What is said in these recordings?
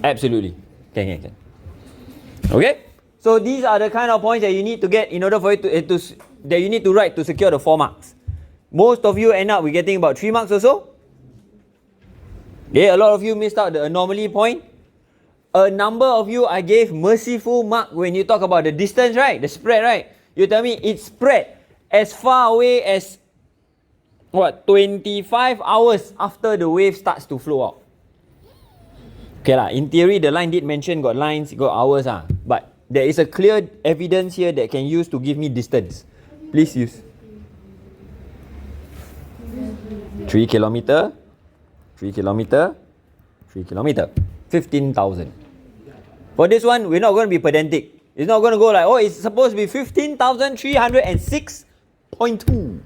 Absolutely. Can. Okay? So these are the kind of points that you need to get in order for it to that you need to write to secure the 4 marks. Most of you end up with getting about 3 marks or so. Okay, a lot of you missed out the anomaly point. A number of you I gave merciful mark when you talk about the distance, right? The spread, right? You tell me it's spread as far away as 25 hours after the wave starts to flow out. Okay lah, in theory the line did mention got lines, got hours but there is a clear evidence here that can use to give me distance. Please use. 3 kilometer, 3 kilometer, 3 kilometer, 15,000. For this one, we're not going to be pedantic. It's not going to go like, oh, it's supposed to be 15,306.2.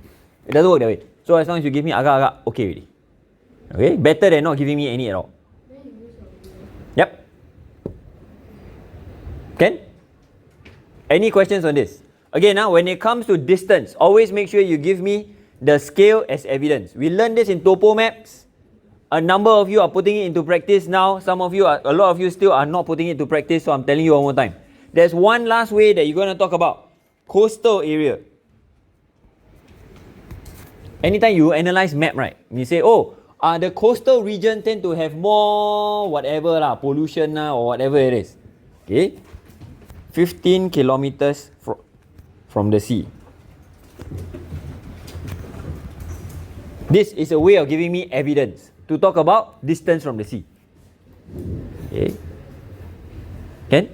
It doesn't work that way. So as long as you give me agak-agak, okay already. Okay, better than not giving me any at all. Yep. Can? Any questions on this? Again, when it comes to distance, always make sure you give me the scale as evidence. We learned this in topo maps. A number of you are putting it into practice now. Some of you, a lot of you still are not putting it to practice. So I'm telling you one more time. There's one last way that you're going to talk about. Coastal area. Anytime you analyze map, right? You say, oh, the coastal region tend to have more whatever pollution or whatever it is. Okay? 15 kilometers from the sea. This is a way of giving me evidence to talk about distance from the sea. Okay? Can?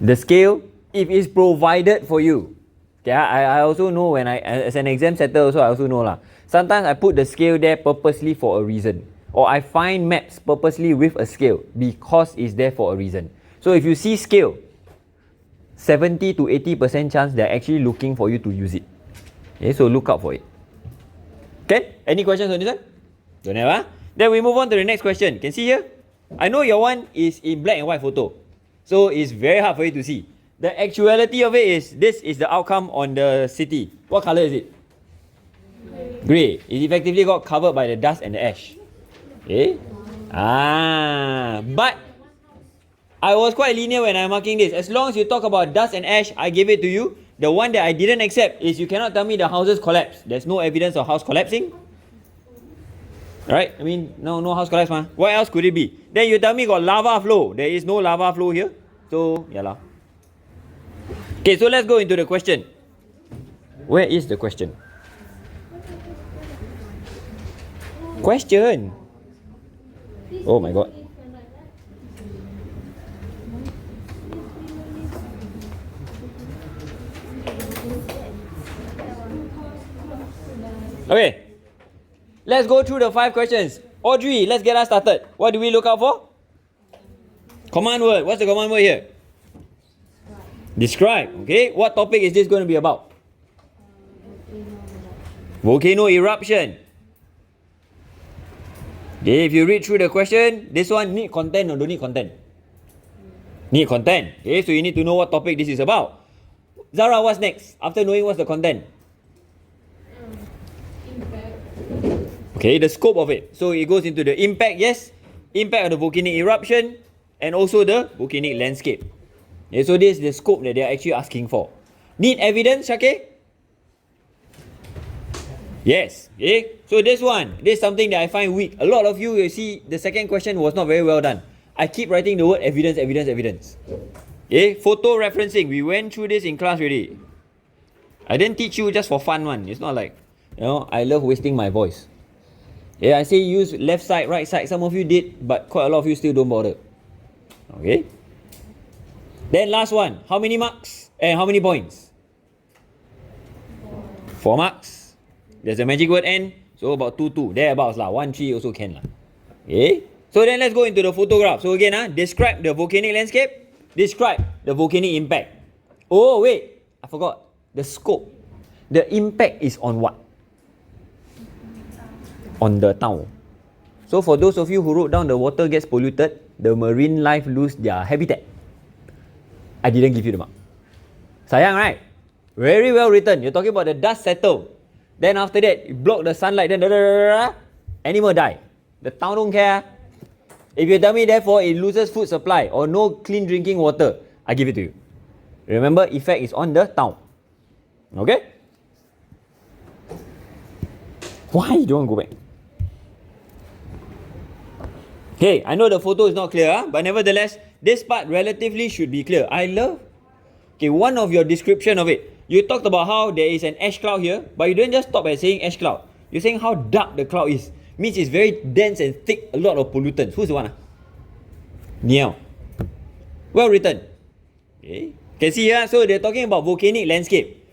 The scale, if it's provided for you. Okay, I also know when as an exam setter also, I also know sometimes I put the scale there purposely for a reason. Or I find maps purposely with a scale because it's there for a reason. So if you see scale, 70 to 80% chance they're actually looking for you to use it. Okay, so look out for it. Okay? Any questions on this one? Don't have, Then we move on to the next question. Can see here? I know your one is in black and white photo. So it's very hard for you to see. The actuality of it is, this is the outcome on the city. What color is it? Grey. It effectively got covered by the dust and the ash. Okay? But I was quite linear when I'm marking this. As long as you talk about dust and ash, I gave it to you. The one that I didn't accept is you cannot tell me the houses collapse. There's no evidence of house collapsing. Right? I mean, no house collapse, What else could it be? Then you tell me got lava flow. There is no lava flow here. So, yeah . Okay, so let's go into the question. Where is the question? Question. Oh my God. Okay. Let's go through the 5 questions. Audrey, let's get us started. What do we look out for? Command word. What's the command word here? Describe. Okay. What topic is this going to be about? Volcano eruption. Okay, if you read through the question, this one need content or don't need content? Need content. Okay, so you need to know what topic this is about. Zara, what's next? After knowing what's the content? Okay, the scope of it. So it goes into the impact, yes. Impact of the volcanic eruption and also the volcanic landscape. Okay, so this is the scope that they are actually asking for. Need evidence, Shake? Yes. Okay, so this is something that I find weak. A lot of you see the second question was not very well done. I keep writing the word evidence. Okay, photo referencing. We went through this in class already. I didn't teach you just for fun one. It's not like, I love wasting my voice. Yeah, I say use left side, right side. Some of you did, but quite a lot of you still don't bother. Okay. Then last one. How many marks? And how many points? 4 marks. There's a magic word N. So about 2, thereabouts 1, 3 also can Okay. So then let's go into the photograph. So again, describe the volcanic landscape. Describe the volcanic impact. Oh wait, I forgot. The scope. The impact is on what? On the town. So for those of you who wrote down the water gets polluted, the marine life lose their habitat. I didn't give you the mark. Sayang, right? Very well written. You're talking about the dust settle. Then after that, you block the sunlight, then animal die. The town don't care. If you tell me therefore it loses food supply or no clean drinking water, I give it to you. Remember, effect is on the town. Okay? Why you don't go back? Okay, I know the photo is not clear, but nevertheless, this part relatively should be clear. I love, okay, one of your description of it. You talked about how there is an ash cloud here, but you don't just stop at saying ash cloud. You're saying how dark the cloud is. Means it's very dense and thick, a lot of pollutants. Who's the one? Niao. Well written. Okay. Can see here, so they're talking about volcanic landscape.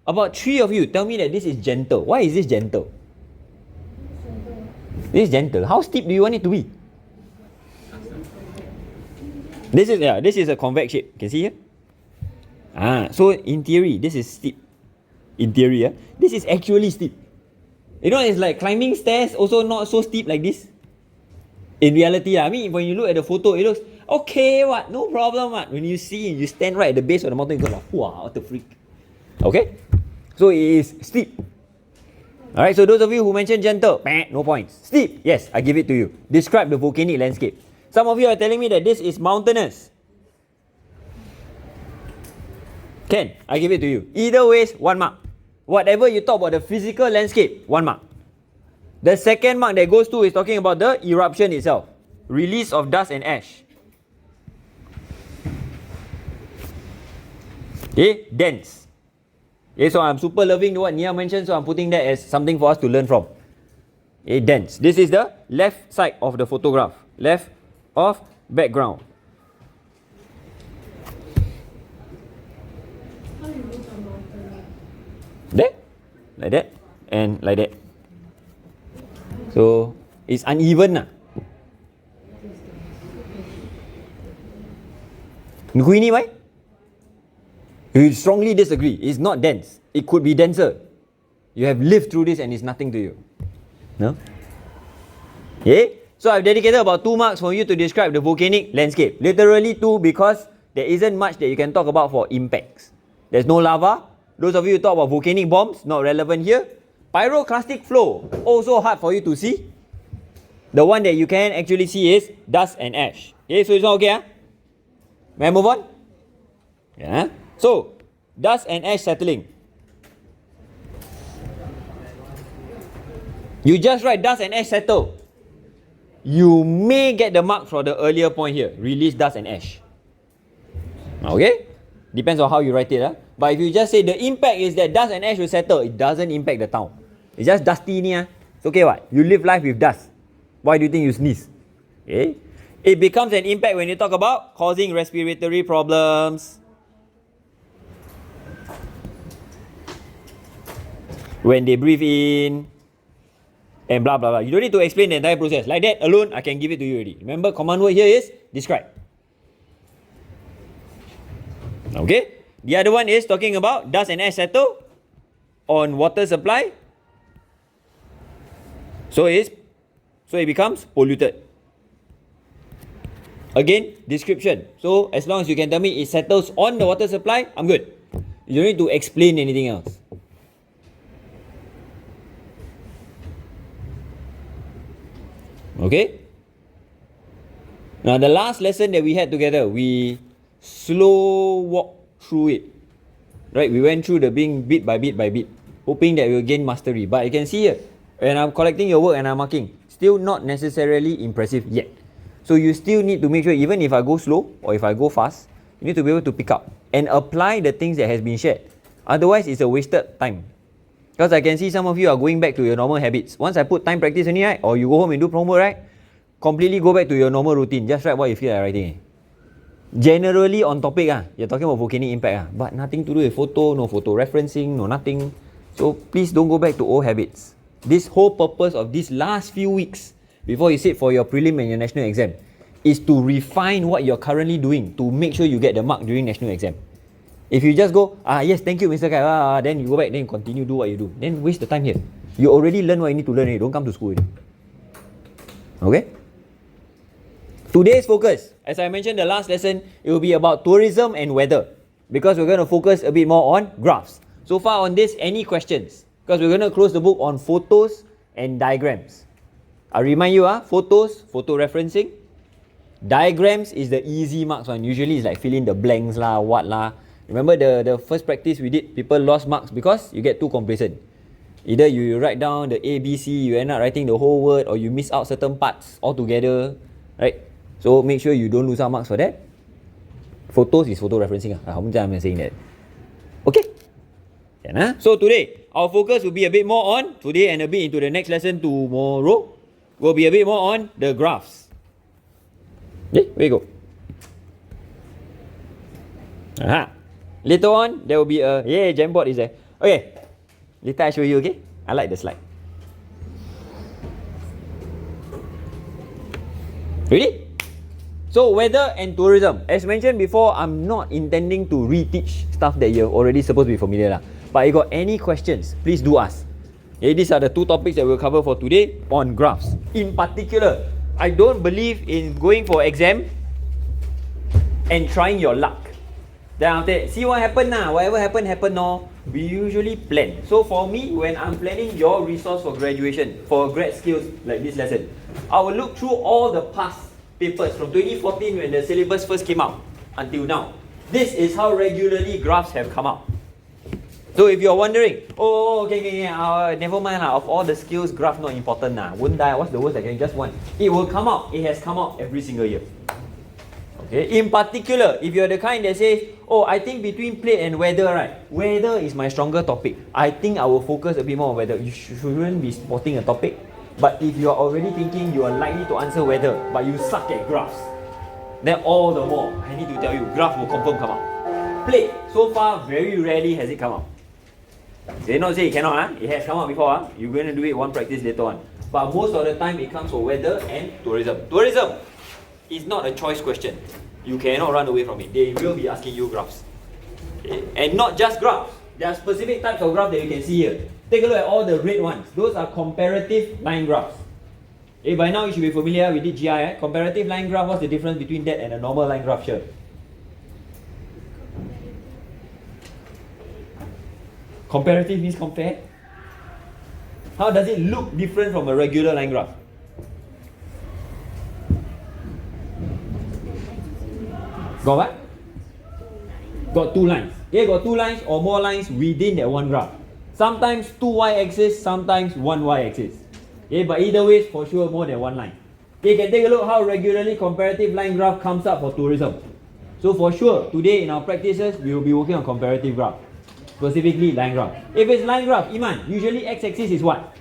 About 3 of you tell me that this is gentle. Why is this gentle? This is gentle. How steep do you want it to be? This is a convex shape. Can see here? So in theory, this is steep. In theory, this is actually steep. You know, it's like climbing stairs, also not so steep like this. In reality, I mean, when you look at the photo, it looks okay, what? No problem, what? When you see, you stand right at the base of the mountain, you go like, wow, what the freak. Okay? So it is steep. Alright, so those of you who mentioned gentle, no points. Steep, yes, I give it to you. Describe the volcanic landscape. Some of you are telling me that this is mountainous. Can, I give it to you. Either ways, 1 mark. Whatever you talk about the physical landscape, 1 mark. The second mark that goes to is talking about the eruption itself. Release of dust and ash. Okay, dense. Okay, so I'm super loving what Nia mentioned, so I'm putting that as something for us to learn from. Okay, dense. This is the left side of the photograph. Left of background. There, like that, and like that. So it's uneven lah. Queenie, why? You strongly disagree. It's not dense. It could be denser. You have lived through this and it's nothing to you. No? Okay? So I've dedicated about 2 marks for you to describe the volcanic landscape. Literally 2 because there isn't much that you can talk about for impacts. There's no lava. Those of you who talk about volcanic bombs, not relevant here. Pyroclastic flow, also hard for you to see. The one that you can actually see is dust and ash. Okay, so it's not okay, huh? May I move on? Yeah. So, dust and ash settling. You just write dust and ash settle. You may get the mark for the earlier point here. Release dust and ash. Okay? Depends on how you write it. Huh? But if you just say the impact is that dust and ash will settle, it doesn't impact the town. It's just dusty. It's okay what? You live life with dust. Why do you think you sneeze? Okay? It becomes an impact when you talk about causing respiratory problems. When they breathe in. And blah blah blah. You don't need to explain the entire process. Like that alone, I can give it to you already. Remember, command word here is describe. Okay? The other one is talking about dust and ash settle on water supply. So it becomes polluted. Again, description. So as long as you can tell me it settles on the water supply, I'm good. You don't need to explain anything else. Okay? Now the last lesson that we had together, we slow walk through it. Right? We went through the being bit by bit by bit, hoping that we'll gain mastery. But you can see here, when I'm collecting your work and I'm marking, still not necessarily impressive yet. So you still need to make sure, even if I go slow or if I go fast, you need to be able to pick up and apply the things that has been shared. Otherwise, it's a wasted time. Because I can see some of you are going back to your normal habits. Once I put time practice only, right, or you go home and do homework, right, completely go back to your normal routine. Just write what you feel like writing. Generally on topic, you're talking about volcanic impact, but nothing to do with photo, no photo referencing, no nothing. So please don't go back to old habits. This whole purpose of these last few weeks before you sit for your prelim and your national exam is to refine what you're currently doing to make sure you get the mark during national exam. If you just go, yes, thank you, Mr. Kai, then you go back, then you continue do what you do. Then waste the time here. You already learn what you need to learn. Don't come to school. Okay? Today's focus, as I mentioned the last lesson, it will be about tourism and weather. Because we're going to focus a bit more on graphs. So far on this, any questions? Because we're going to close the book on photos and diagrams. I remind you, photos, photo referencing. Diagrams is the easy marks one. Usually it's like fill in the blanks lah, what lah. Remember the first practice we did, people lost marks because you get too complacent. Either you write down the A, B, C, you end up writing the whole word, or you miss out certain parts altogether, right? So make sure you don't lose out marks for that. Photos is photo referencing. I'm saying that. Okay. So today, our focus will be a bit more on, today and a bit into the next lesson tomorrow, will be a bit more on the graphs. Okay, where you go? Later on, there will be a, Jamboard is there. Okay, later I show you, okay? I like the slide. Ready? So weather and tourism. As mentioned before, I'm not intending to reteach stuff that you're already supposed to be familiar lah. But if you got any questions, please do ask. Okay, these are the two topics that we'll cover for today on graphs. In particular, I don't believe in going for exam and trying your luck. Then after that, see what happen now. Whatever happen no. We usually plan. So for me, when I'm planning your resource for graduation, for grad skills like this lesson, I will look through all the past papers from 2014 when the syllabus first came out until now. This is how regularly graphs have come out. So if you're wondering, okay, never mind lah. Of all the skills, graph not important lah. Won't die. What's the worst I can just one? It will come out. It has come out every single year. Okay. In particular, if you're the kind that says, I think between plate and weather, right? Weather is my stronger topic. I think I will focus a bit more on weather. You shouldn't be spotting a topic. But if you are already thinking you are likely to answer weather, but you suck at graphs, then all the more, I need to tell you, graph will confirm come out. Plate, so far, very rarely has it come out. They not say it cannot, it has come out before. You're going to do it one practice later on. But most of the time, it comes for weather and tourism. Tourism is not a choice question. You cannot run away from it. They will be asking you graphs. Okay? And not just graphs. There are specific types of graphs that you can see here. Take a look at all the red ones. Those are comparative line graphs. Okay, by now you should be familiar. We did GI. Comparative line graph, what's the difference between that and a normal line graph here? Comparative means compare. How does it look different from a regular line graph? Got what? Got two lines. Okay, got two lines or more lines within that one graph. Sometimes two y-axis, sometimes one y-axis. Okay, but either way, for sure more than one line. Okay, you can take a look how regularly comparative line graph comes up for tourism. So for sure, today in our practices, we will be working on comparative graph. Specifically line graph. If it's line graph, Iman, usually x-axis is what?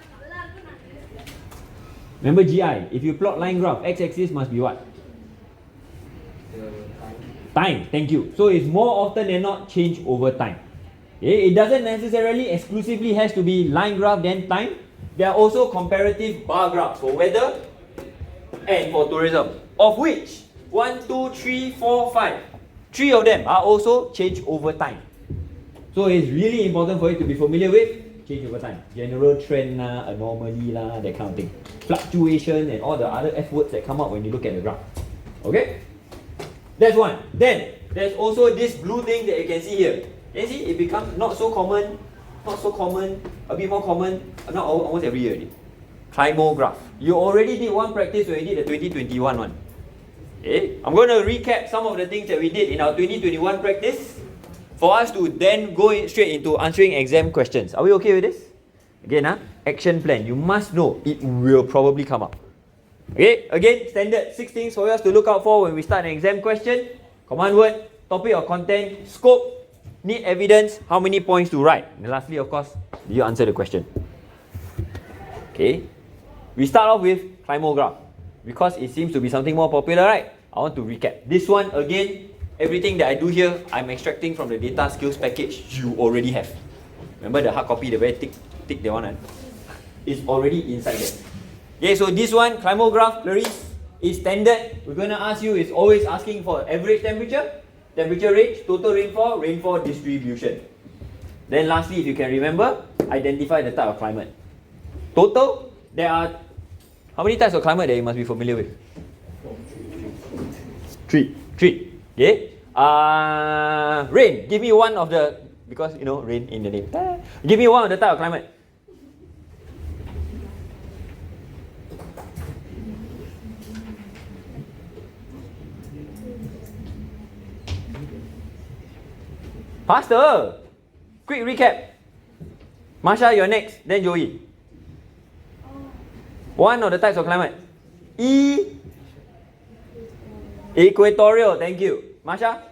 Remember GI, if you plot line graph, x-axis must be what? Time, thank you. So it's more often than not change over time. Okay? It doesn't necessarily exclusively has to be line graph then time. There are also comparative bar graphs for weather and for tourism, of which 1, 2, 3, 4, 5. 3 of them are also change over time. So it's really important for you to be familiar with change over time. General trend lah, anomaly lah, that kind of thing. Fluctuation and all the other F words that come up when you look at the graph. Okay? That's one. Then, there's also this blue thing that you can see here. You see, it becomes not so common, a bit more common, not almost every year already. Climograph. You already did one practice when you did the 2021 one. Okay? I'm going to recap some of the things that we did in our 2021 practice for us to then go straight into answering exam questions. Are we okay with this? Again, action plan. You must know it will probably come up. Okay, again, standard 6 things for us to look out for when we start an exam question. Command word, topic or content, scope, need evidence, how many points to write. And lastly, of course, do you answer the question? Okay, we start off with climograph. Because it seems to be something more popular, right? I want to recap. This one, again, everything that I do here, I'm extracting from the data skills package you already have. Remember the hard copy, the very thick that one? It's already inside there. Okay, so this one, climograph, Clarice, is standard. We're going to ask you, it's always asking for average temperature, temperature range, total rainfall distribution. Then lastly, if you can remember, identify the type of climate. Total, there are how many types of climate that you must be familiar with? Three. Okay. Rain. Give me one of the, because you know rain in the name. Give me one of the type of climate. Faster. Quick recap. Masha, you're next. Then Joey. One of the types of climate. Equatorial. Thank you. Masha?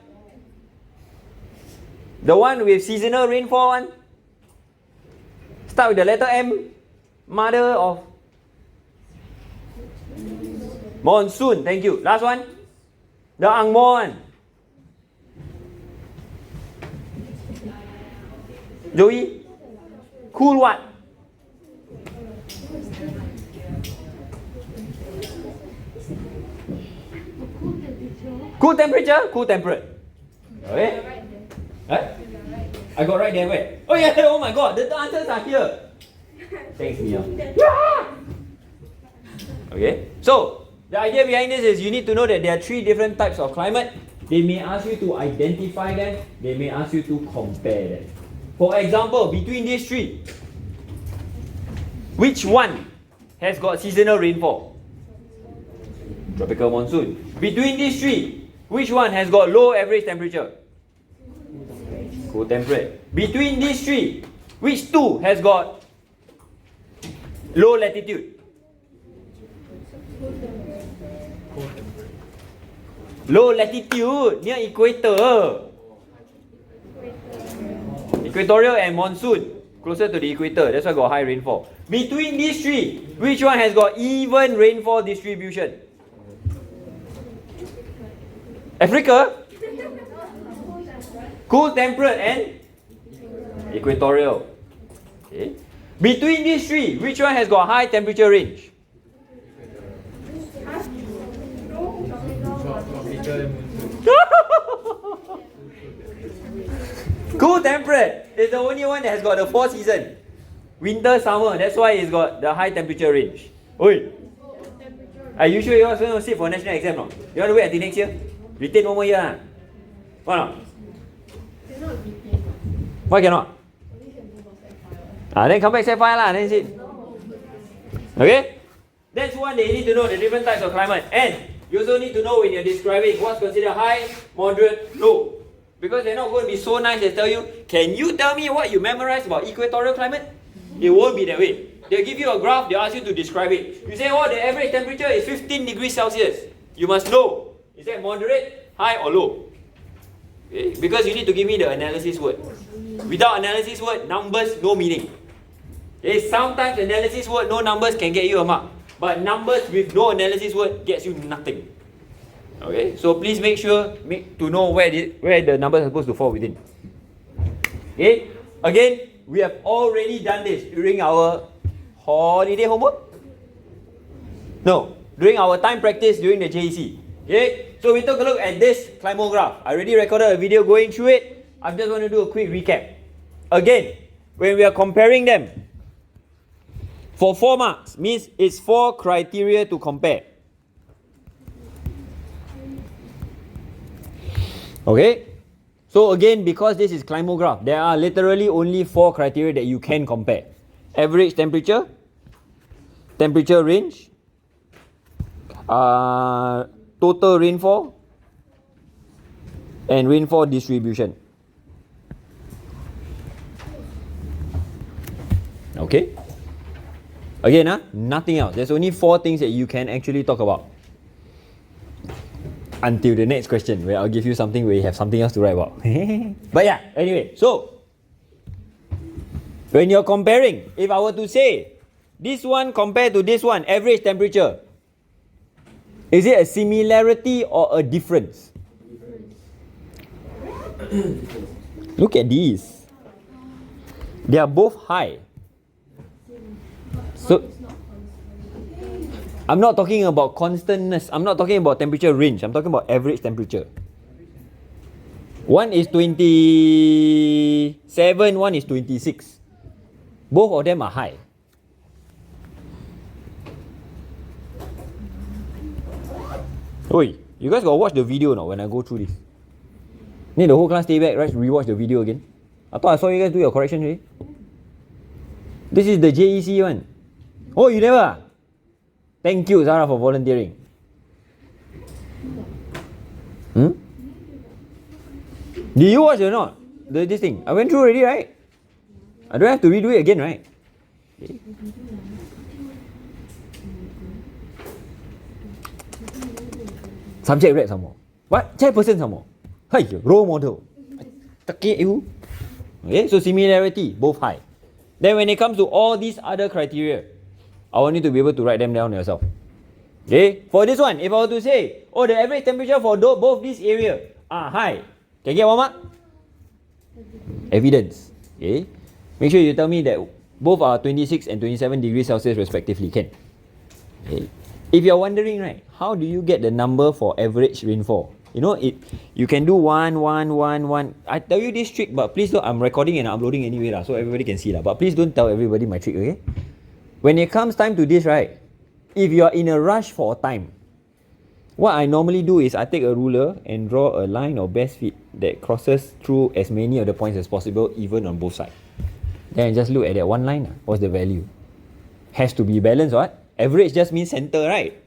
The one with seasonal rainfall one. Start with the letter M. Mother of monsoon. Thank you. Last one. The Ang Mo one. Joey? Cool what? Cool temperature? Cool temperate. Okay? Huh? I got right there where? Oh yeah, oh my god, the answers are here. Thanks, Mia. Yeah! Okay, so the idea behind this is you need to know that there are 3 different types of climate. They may ask you to identify them, they may ask you to compare them. For example, between these 3, which one has got seasonal rainfall? Tropical monsoon. Between these 3, which one has got low average temperature? Cool temperate. Between these 3, which 2 has got low latitude? Low latitude, near equator. Equatorial and monsoon, closer to the equator. That's why got high rainfall. Between these 3, which one has got even rainfall distribution? Africa? Cool temperate and equatorial. Okay. Between these 3, which one has got high temperature range? Cool temperate is the only one that has got the 4 seasons. Winter, summer. That's why it's got the high temperature range. Oi. Are you sure you are going to sit for national exam? No? You want to wait until next year? Retain 1 more year. Huh? Why not? Why cannot? Then come back set fire lah. Then sit. Okay? That's one that you need to know, the different types of climate. And you also need to know when you're describing what's considered high, moderate, low. Because they're not going to be so nice and tell you, can you tell me what you memorized about equatorial climate? It won't be that way. They'll give you a graph, they'll ask you to describe it. You say, oh, the average temperature is 15 degrees Celsius. You must know, is that moderate, high or low? Okay? Because you need to give me the analysis word. Without analysis word, numbers, no meaning. Okay? Sometimes analysis word, no numbers can get you a mark. But numbers with no analysis word gets you nothing. Okay, so please make sure to know where the numbers are supposed to fall within. Okay, again, we have already done this during our holiday homework. No, during our time practice during the JEC. Okay, so we took a look at this climograph. I already recorded a video going through it. I just want to do a quick recap. Again, when we are comparing them, for 4 marks means it's 4 criteria to compare. Okay, so again, because this is climograph, there are literally only 4 criteria that you can compare. Average temperature, temperature range, total rainfall, and rainfall distribution. Okay, again, nothing else. There's only 4 things that you can actually talk about. Until the next question, where I'll give you something where you have something else to write about. But yeah, anyway, so when you're comparing, if I were to say this one compared to this one, average temperature, is it a similarity or a difference? Look at these. They are both high. So I'm not talking about constantness. I'm not talking about temperature range. I'm talking about average temperature. One is 27, one is 26. Both of them are high. Oi, you guys got watch the video now when I go through this? Need the whole class stay back, right? Rewatch the video again. I thought I saw you guys do your correction already. This is the JEC one. Oh, you never? Thank you, Zara, for volunteering. Did you watch or not? this thing. I went through already, right? I don't have to redo it again, right? Okay. Subject rate some more. What? Chairperson some more. Hey, role model. Okay, you. Okay, so similarity, both high. Then when it comes to all these other criteria, I want you to be able to write them down yourself. Okay, for this one, if I were to say, oh, the average temperature for both these area are high, can I get 1 mark? Evidence. Okay, make sure you tell me that both are 26 and 27 degrees Celsius respectively. Can. Okay. If you're wondering, right, how do you get the number for average rainfall? You know, you can do 1, 1, 1, 1. I tell you this trick, but please don't, I'm recording and uploading anyway, so everybody can see. But please don't tell everybody my trick, okay? When it comes time to this, right, if you are in a rush for time, what I normally do is I take a ruler and draw a line of best fit that crosses through as many of the points as possible, even on both sides. Then I just look at that one line. What's the value? Has to be balanced, what? Average just means center, right?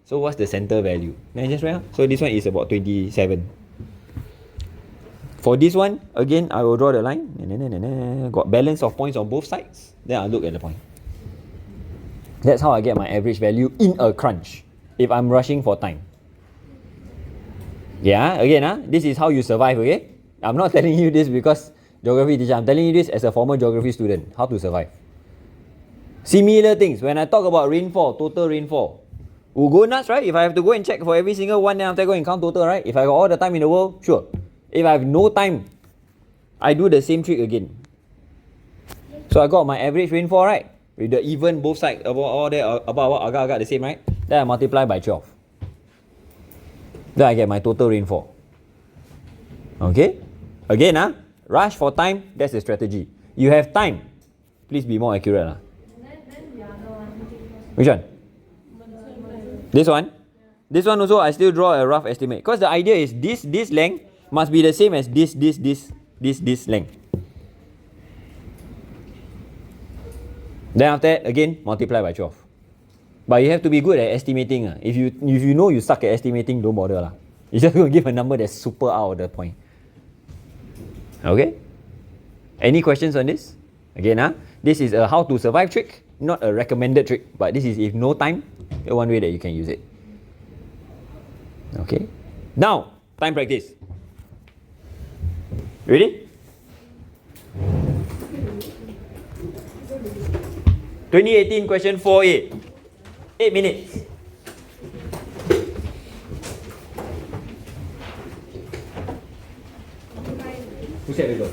So what's the center value? Then I just write. So this one is about 27. For this one, again, I will draw the line. Got balance of points on both sides. Then I'll look at the point. That's how I get my average value in a crunch, if I'm rushing for time. Yeah, again, this is how you survive, okay? I'm not telling you this because geography teacher. I'm telling you this as a former geography student. How to survive. Similar things. When I talk about rainfall, total rainfall, we'll go nuts, right? If I have to go and check for every single one, then after I go and count total, right? If I got all the time in the world, sure. If I have no time, I do the same trick again. So I got my average rainfall, right? With the even both sides, about all that, about agak the same, right? Then I multiply by 12. Then I get my total rainfall. Okay? Again, rush for time, that's the strategy. You have time, please be more accurate. Which one? This one? This one also I still draw a rough estimate. Because the idea is this length must be the same as this length. Then after that, again, multiply by 12. But you have to be good at estimating. If you know you suck at estimating, don't bother. You're just going to give a number that's super out of the point. Okay? Any questions on this? Again, this is a how to survive trick, not a recommended trick. But this is if no time, one way that you can use it. Okay? Now, time practice. Ready? 2018 question 4A. 8 minutes. Who said we go?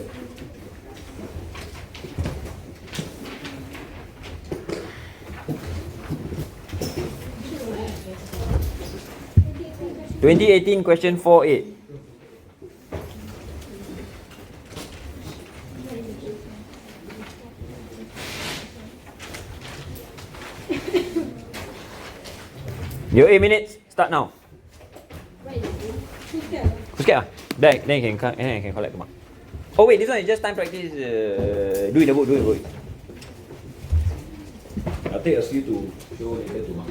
(2018) question 4A. Your 8 minutes, start now. Who's scared? Then you can collect the mark. Oh wait, this one is just time practice. Do it the book, do it the book. I'll take a few to show later to mark.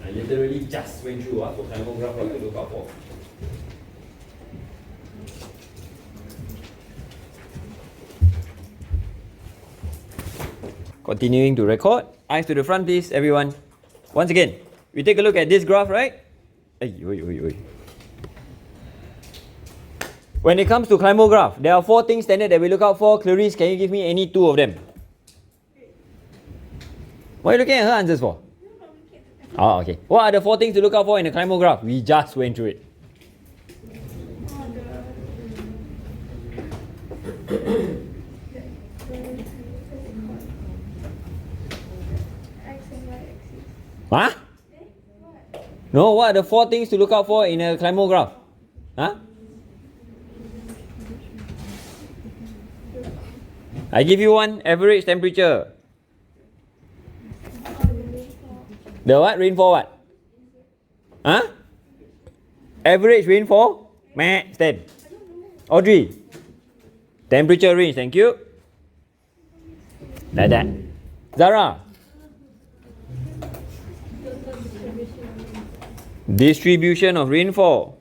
I literally just went through for thermograph what to look out for. Continuing to record. Eyes to the front, please, everyone. Once again, we take a look at this graph, right? When it comes to climograph, there are 4 things standard that we look out for. Clarice, can you give me any 2 of them? What are you looking at her answers for? Oh, okay. What are the 4 things to look out for in a climograph? We just went through it. Huh? No, what are the 4 things to look out for in a climograph? Huh? I give you one, average temperature. The what? Rainfall what? Huh? Average rainfall? Stand. Audrey. Temperature range, thank you. Like that. Zara. Distribution of rainfall.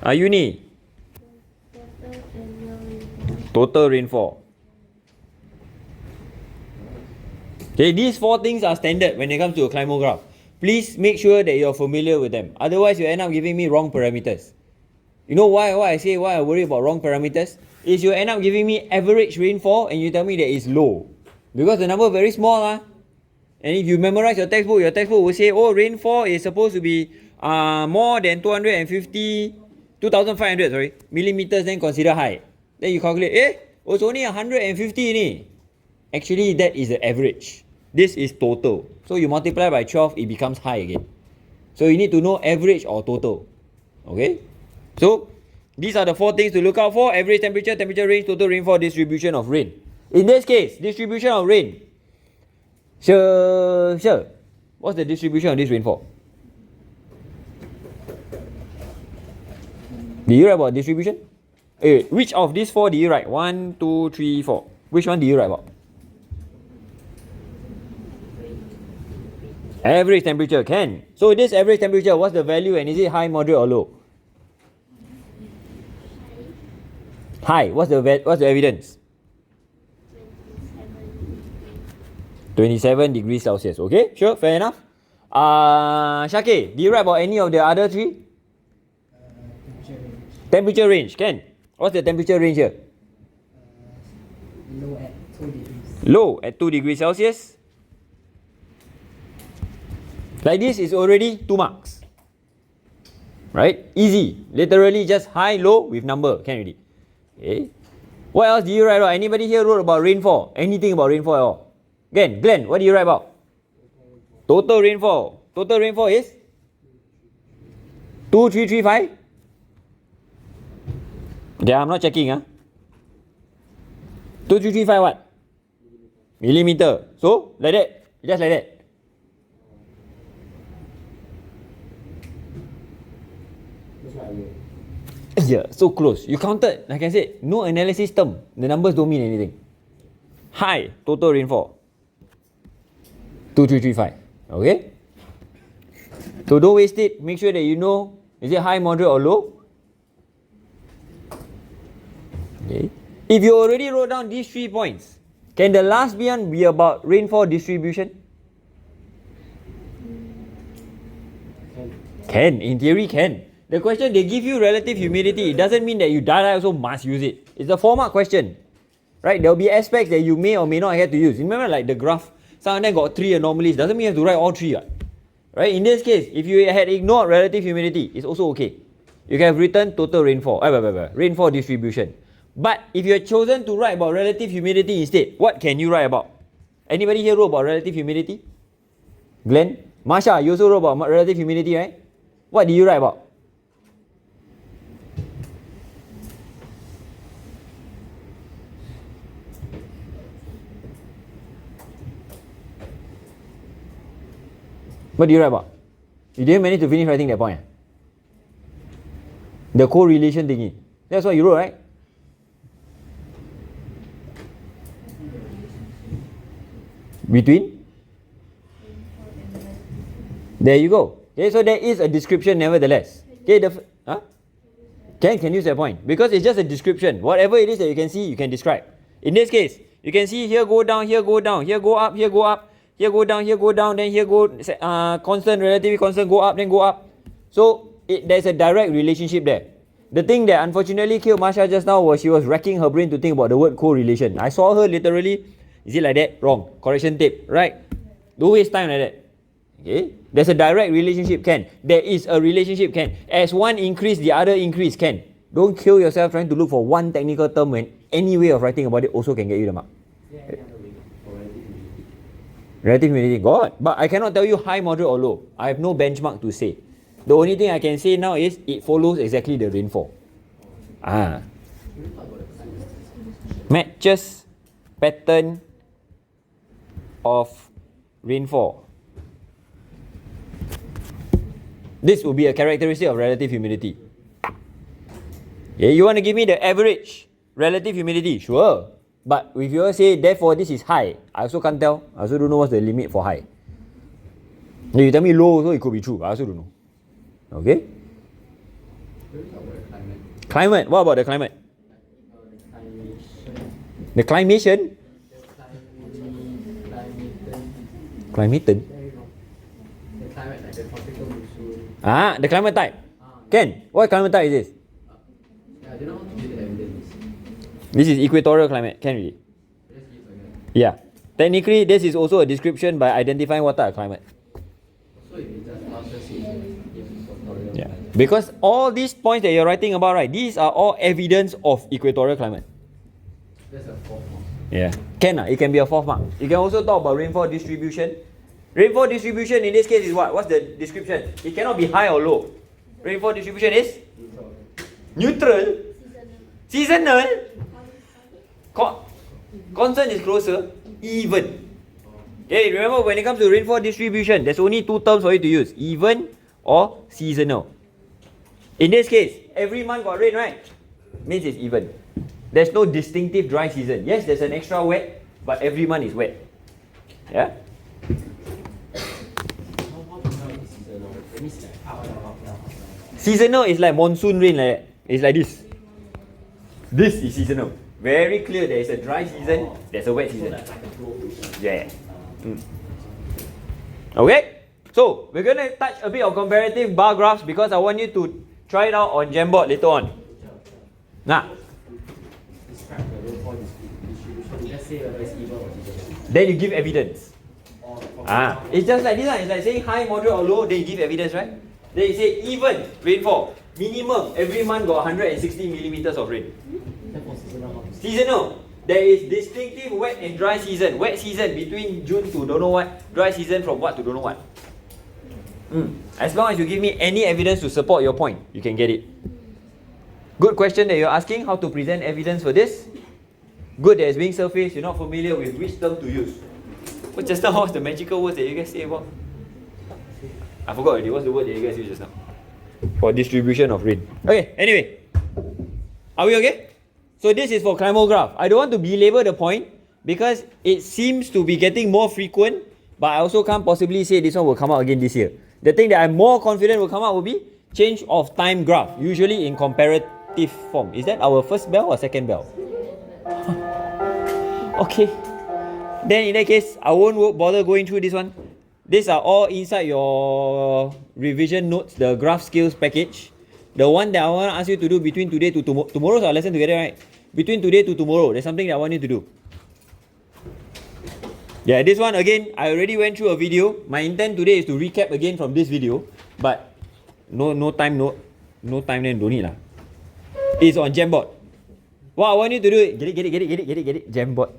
Ayuni. Total rainfall. Okay, these four things are standard when it comes to a climograph. Please make sure that you're familiar with them. Otherwise, you end up giving me wrong parameters. You know why I worry about wrong parameters? Is you end up giving me average rainfall and you tell me that it's low. Because the number very small. And if you memorize your textbook will say, oh, rainfall is supposed to be more than 2,500 millimeters, then consider high. Then you calculate, it's only 150 ni. Actually, that is the average. This is total. So you multiply by 12, it becomes high again. So you need to know average or total. Okay? So these are the four things to look out for: average temperature, temperature range, total rainfall, distribution of rain. In this case, distribution of rain. Sure. What's the distribution of this rainfall? Did you write about distribution? Which of these four did you write? 1, 2, 3, 4. Which one did you write about? Average temperature, can. So this average temperature, what's the value and is it high, moderate or low? High. What's the evidence? 27 degrees Celsius. Okay, sure, fair enough. Shakir, did you write about any of the other three? Temperature range, can. What's the temperature range here? Low at 2 degrees. Low at 2 degrees Celsius. Like this is already 2 marks. Right? Easy. Literally just high, low with number. Can already. Okay. What else did you write about? Anybody here wrote about rainfall? Anything about rainfall at all? Glenn, what do you write about? Total rainfall. Total rainfall is 2335. Yeah, I'm not checking. 2335 what? Millimeter. So, like that. Just like that. Yeah, so close. You counted, like I said, no analysis term. The numbers don't mean anything. High total rainfall. 2335. Okay? So don't waste it. Make sure that you know, is it high, moderate or low? Okay. If you already wrote down these 3 points, can the last one be about rainfall distribution? Can. In theory, can. The question, they give you relative humidity. It doesn't mean that you also must use it. It's a 4-mark question. Right? There will be aspects that you may or may not have to use. Remember like the graph, some of them got 3 anomalies. Doesn't mean you have to write all 3. Right? In this case, if you had ignored relative humidity, it's also okay. You can have written total rainfall. Rainfall distribution. But if you had chosen to write about relative humidity instead, what can you write about? Anybody here wrote about relative humidity? Glenn? Masha, you also wrote about relative humidity, right? What did you write about? What do you write about? You didn't manage to finish writing that point. The correlation thingy. That's what you wrote, right? Between? There you go. Okay, so there is a description nevertheless. Okay, can use that point. Because it's just a description. Whatever it is that you can see, you can describe. In this case, you can see here go down, here go down, here go up, here go up. Here go down, then here go constant, relatively constant, go up, then go up. So there's a direct relationship there. The thing that unfortunately killed Masha just now was she was racking her brain to think about the word correlation. I saw her literally, is it like that? Wrong. Correction tape, right? Don't waste time like that. Okay? There's a direct relationship, can. There is a relationship, can. As one increase, the other increase, can. Don't kill yourself trying to look for one technical term when any way of writing about it also can get you the mark. Relative humidity, God. But I cannot tell you high, moderate or low. I have no benchmark to say. The only thing I can say now is it follows exactly the rainfall. Matches pattern of rainfall. This will be a characteristic of relative humidity. Yeah, you want to give me the average relative humidity? Sure. But if you say therefore this is high, I also can't tell. I also don't know what's the limit for high. If you tell me low also, it could be true. I also don't know. Okay? Climate. What about the climate? The climation? Climaton? The climate, like the tropical monsoon. Ah, the climate type. Ken, what climate type is this? I don't know how to give the evidence. This is equatorial climate. Can we? Just give like that. Yeah. Technically, this is also a description by identifying what type of climate. So if it just passes in equatorial Yeah. climate. Because all these points that you're writing about, right, these are all evidence of equatorial climate. That's a fourth one. Yeah. Can it can be a fourth mark. You can also talk about rainfall distribution. Rainfall distribution in this case is what? What's the description? It cannot be high or low. Rainfall distribution is neutral. Seasonal. Constant is closer. Even. Okay, remember when it comes to rainfall distribution, there's only two terms for you to use. Even or seasonal. In this case, every month got rain, right? Means it's even. There's no distinctive dry season. Yes, there's an extra wet, but every month is wet. Yeah? Seasonal is like monsoon rain like that. It's like this. This is seasonal. Very clear there is a dry season, there's a wet season. Yeah. Okay? So, we're going to touch a bit of comparative bar graphs because I want you to try it out on Jamboard later on. Nah. Describe the rainfall distribution. Let's say whether it's even or seasonal. Then you give evidence. It's just like this one. It's like saying high, moderate or low, then you give evidence, right? Then you say even rainfall. Minimum, every month got 160 millimeters of rain. Therefore, seasonal. Seasonal. There is distinctive wet and dry season. Wet season between June to don't know what. Dry season from what to don't know what. As long as you give me any evidence to support your point, you can get it. Good question that you're asking, how to present evidence for this. Good that it's being surfaced, you're not familiar with which term to use. What just now was the magical words that you guys say about? I forgot already, what's the word that you guys used just now? For distribution of rain. Okay, anyway. Are we okay? So this is for climograph. I don't want to belabor the point because it seems to be getting more frequent, but I also can't possibly say this one will come out again this year. The thing that I'm more confident will come out will be change of time graph, usually in comparative form. Is that our first bell or second bell? Okay. Then in that case, I won't bother going through this one. These are all inside your revision notes, the graph skills package. The one that I want to ask you to do between today to tomorrow's our lesson together, right? Between today to tomorrow, there's something that I want you to do. Yeah, this one again, I already went through a video. My intent today is to recap again from this video, but no time then don't need lah. It's on Jamboard. What I want you to do, get it, Jamboard.